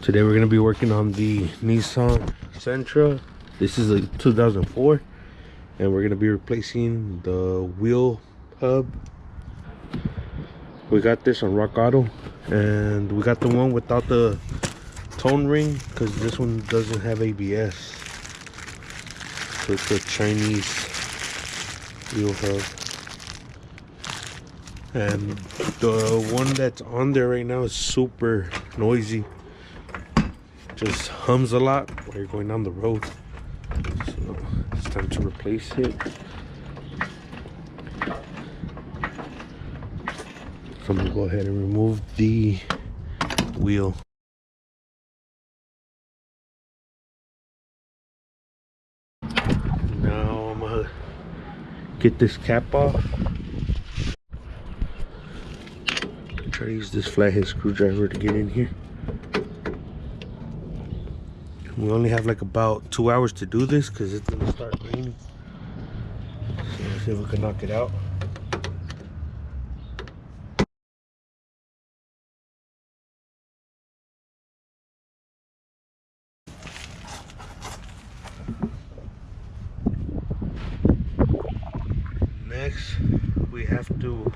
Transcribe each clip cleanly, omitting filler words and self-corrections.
Today we're going to be working on the Nissan Sentra. This is a 2004, and we're going to be replacing the wheel hub. We got this on Rock Auto, and we got the one without the tone ring because this one doesn't have ABS. So it's a Chinese wheel hub. And the one that's on there right now is super noisy. Just hums a lot while you're going down the road. So it's time to replace it. So I'm gonna go ahead and remove the wheel. Now I'm gonna get this cap off. Try to use this flathead screwdriver to get in here. We only have like about 2 hours to do this because it's gonna start raining. So let's see if we can knock it out. Next, we have to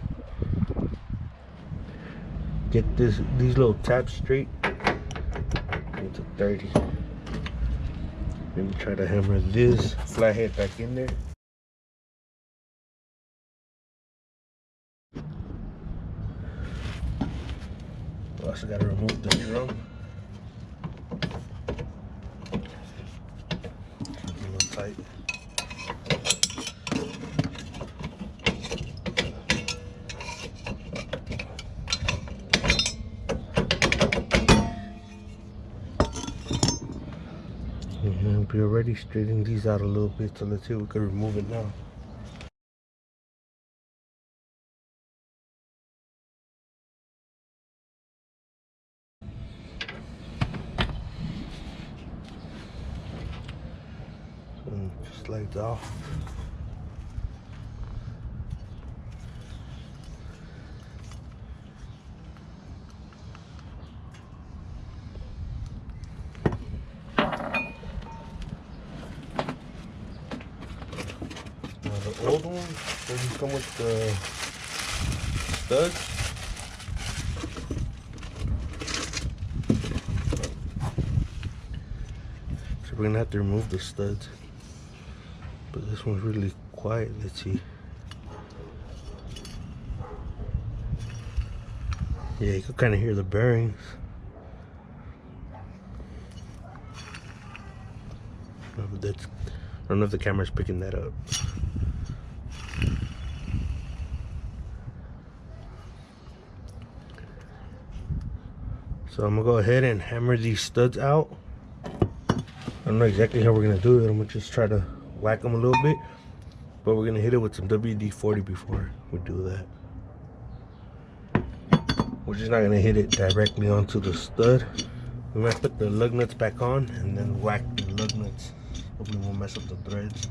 get these little tabs straight into 30. Let me try to hammer this flathead back in there. We also got to remove the drum. It's a little tight. And we already straightened these out a little bit, so let's see if we can remove it now. So just slides off. The old one doesn't come with the studs. So we're gonna have to remove the studs. But this one's really quiet. Let's see. Yeah, you can kind of hear the bearings. I don't know if the camera's picking that up. So I'm gonna go ahead and hammer these studs out. I don't know exactly how we're gonna do it. I'm gonna just try to whack them a little bit, but we're gonna hit it with some WD-40 before we do that. We're just not gonna hit it directly onto the stud. We might put the lug nuts back on and then whack the lug nuts. Hopefully we won't mess up the threads.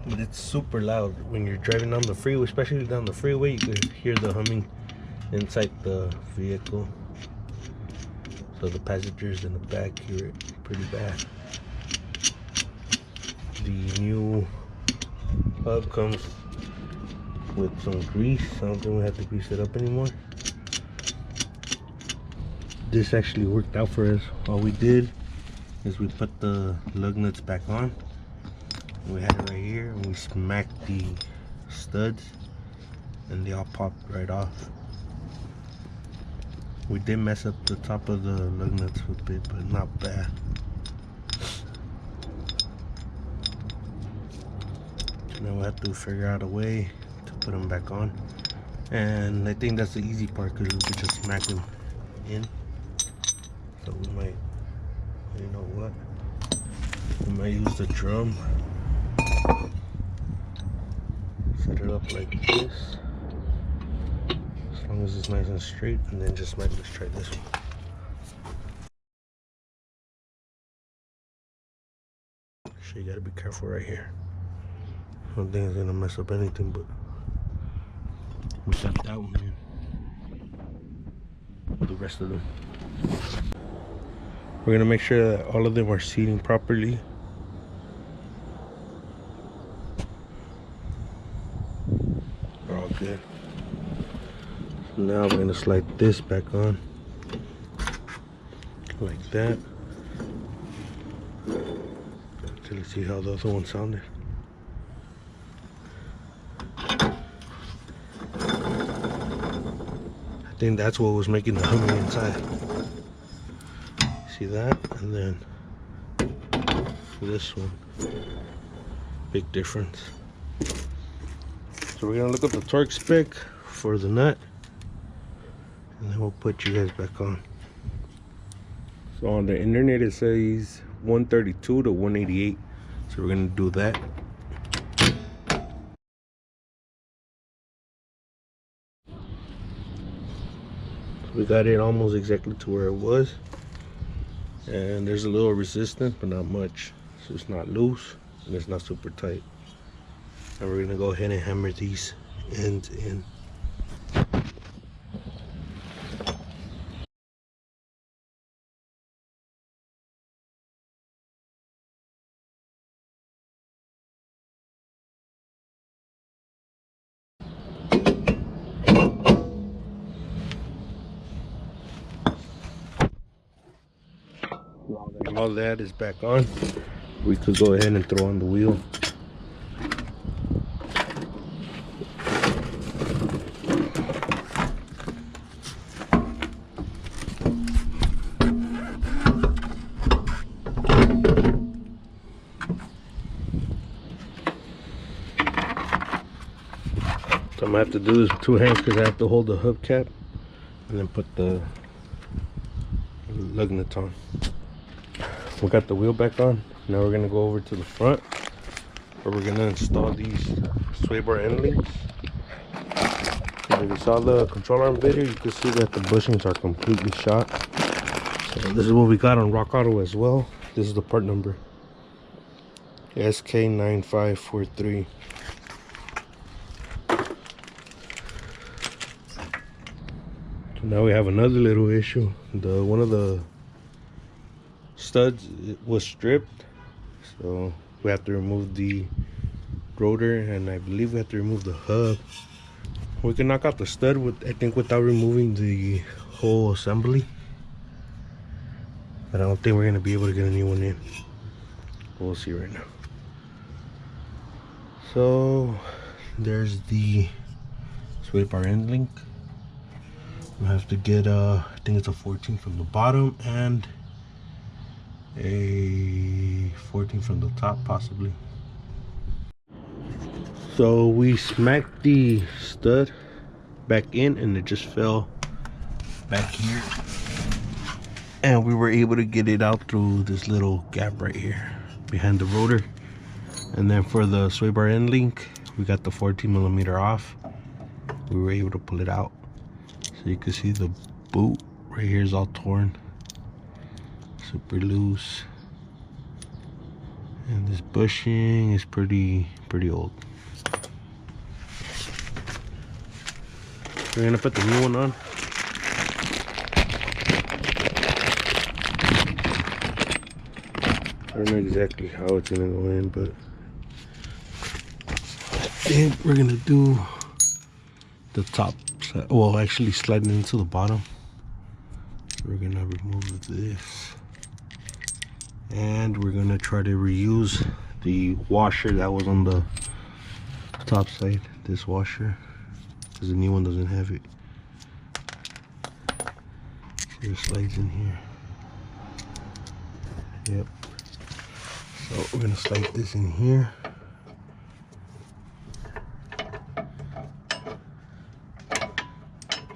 But it's super loud when you're driving down the freeway, especially down the freeway. You can hear the humming inside the vehicle. So the passengers in the back hear it pretty bad. The new hub comes with some grease. I don't think we have to grease it up anymore. This actually worked out for us. All we did is we put the lug nuts back on. We had it right here, and we smacked the studs, and they all popped right off. We did mess up the top of the lug nuts a bit, but not bad. So now we have to figure out a way to put them back on, and I think that's the easy part because we could just smack them in. So we might, you know what? We might use the drum. Set it up like this, as long as it's nice and straight, and then just let's try this one. So you gotta be careful right here. I don't think it's gonna mess up anything, but We got that one in. The rest of them. We're gonna make sure that all of them are seating properly. They're all good. So now we're gonna slide this back on. Like that. So let's see how the other one sounded. I think that's what was making the humming inside. See that? And then this one. Big difference. So we're gonna look up the torque spec for the nut, and then we'll put you guys back on. So on the internet it says 132 to 188. So we're gonna do that. We got it almost exactly to where it was, and there's a little resistance but not much, so it's not loose and it's not super tight. And we're gonna go ahead and hammer these ends in. All that is back on. We could go ahead and throw on the wheel. So I'm gonna have to do this with two hands because I have to hold the hubcap and then put the lug nuts on. We got the wheel back on. Now we're gonna go over to the front where we're gonna install these sway bar end links. If you saw the control arm video, you can see that the bushings are completely shot. So this is what we got on Rock Auto as well. This is the part number SK9543. So now we have another little issue. One of the studs was stripped, so we have to remove the rotor, and I believe we have to remove the hub. We can knock out the stud without removing the whole assembly, but I don't think we're gonna be able to get a new one in. We'll see right now. So there's the sway bar end link. We have to get I think it's a 14 from the bottom and a 14 from the top, possibly. So we smacked the stud back in and it just fell back here, and we were able to get it out through this little gap right here behind the rotor. And then for the sway bar end link, we got the 14mm off. We were able to pull it out, so you can see the boot right here is all torn, super loose, and this bushing is pretty old. We're gonna put the new one on. I don't know exactly how it's gonna go in, but I think we're gonna do the top side. Well, actually sliding into the bottom. So we're gonna remove this, and we're gonna try to reuse the washer that was on the top side, this washer, because the new one doesn't have it. So it slides in here. Yep. So we're gonna slide this in here.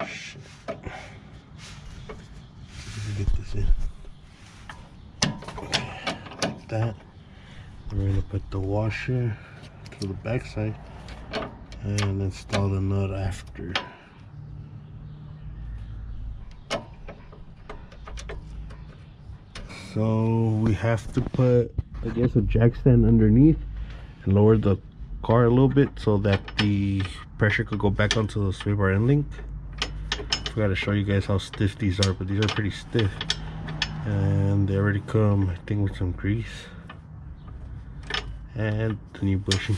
Shit. Get this in. Okay, like that. We're gonna put the washer to the back side and install the nut after. So we have to put, I guess, a jack stand underneath and lower the car a little bit so that the pressure could go back onto the sway bar end link. Forgot to show you guys how stiff these are, but these are pretty stiff. And they already come, I think, with some grease and the new bushings.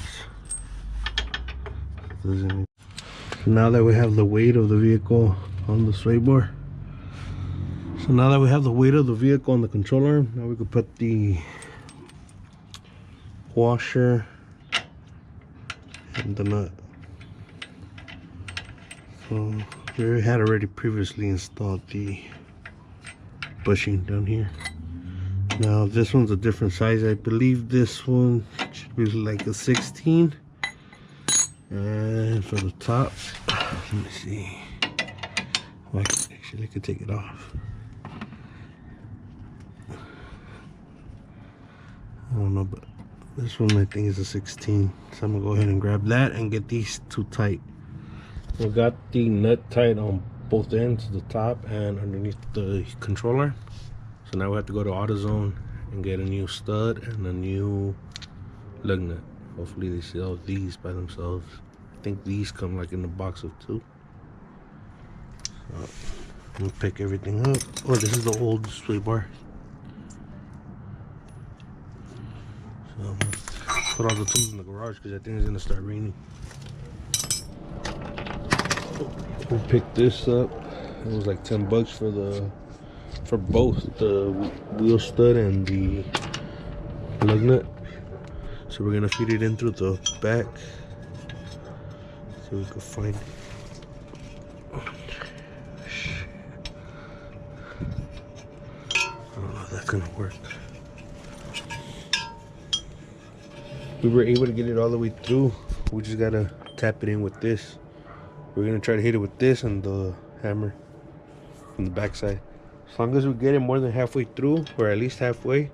Now that we have the weight of the vehicle on the sway bar, so now that we have the weight of the vehicle on the control arm, now we can put the washer and the nut. So we had already previously installed the bushing down here. Now this one's a different size. I believe this one should be like a 16. And for the top, let me see. Well, actually, I could take it off. I don't know, but this one I think is a 16. So I'm gonna go ahead and grab that and get these two tight. We got the nut tight on both ends, the top and underneath the controller. So now we have to go to AutoZone and get a new stud and a new lug nut. Hopefully they sell these by themselves. I think these come like in a box of 2. So I'm gonna pick everything up. Oh, this is the old sway bar. So I'm gonna put all the tools in the garage because I think it's gonna start raining. We'll pick this up. It was like 10 bucks for both the wheel stud and the lug nut. So we're gonna feed it in through the back so we can find it. I don't know if that's gonna work. We were able to get it all the way through. We just gotta tap it in with this. We're gonna try to hit it with this and the hammer from the back side. As long as we get it more than halfway through, or at least halfway,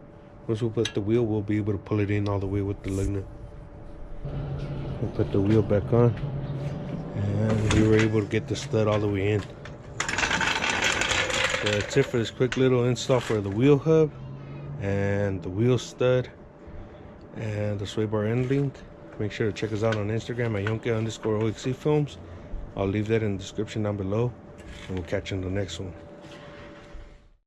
once we put the wheel, we'll be able to pull it in all the way with the lug nut. We'll put the wheel back on, and we were able to get the stud all the way in. So that's it for this quick little install for the wheel hub and the wheel stud and the sway bar end link. Make sure to check us out on Instagram at Yonke_OXC Films. I'll leave that in the description down below, and we'll catch you in the next one.